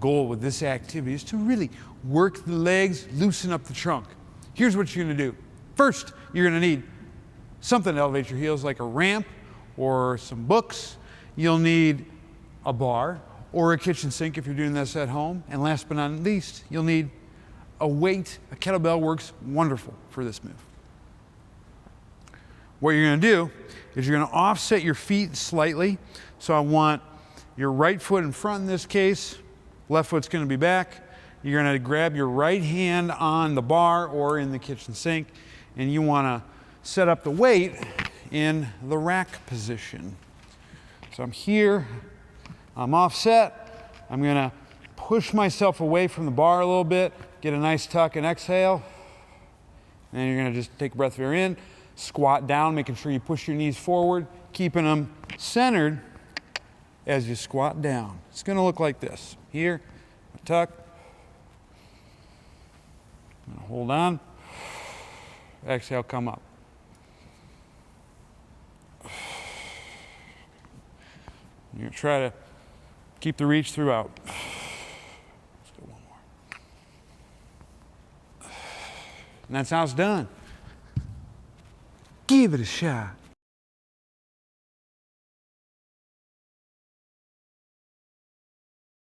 goal with this activity is to really work the legs, loosen up the trunk. Here's what you're going to do. First, you're going to need something to elevate your heels, like a ramp or some books. You'll need a bar or a kitchen sink if you're doing this at home. And last but not least, you'll need a weight. A kettlebell works wonderful for this move. What you're going to do is you're going to offset your feet slightly. So I want your right foot in front in this case, left foot's going to be back. You're going to grab your right hand on the bar or in the kitchen sink, and you want to set up the weight in the rack position. So I'm here, I'm offset. I'm going to push myself away from the bar a little bit, get a nice tuck and exhale. And then you're going to just take a breath of air in, squat down, making sure you push your knees forward, keeping them centered as you squat down. It's going to look like this. Here, a tuck. I'm going to hold on. Exhale, come up. You're going to try to keep the reach throughout. Let's do one more. And that's how it's done. Give it a shot.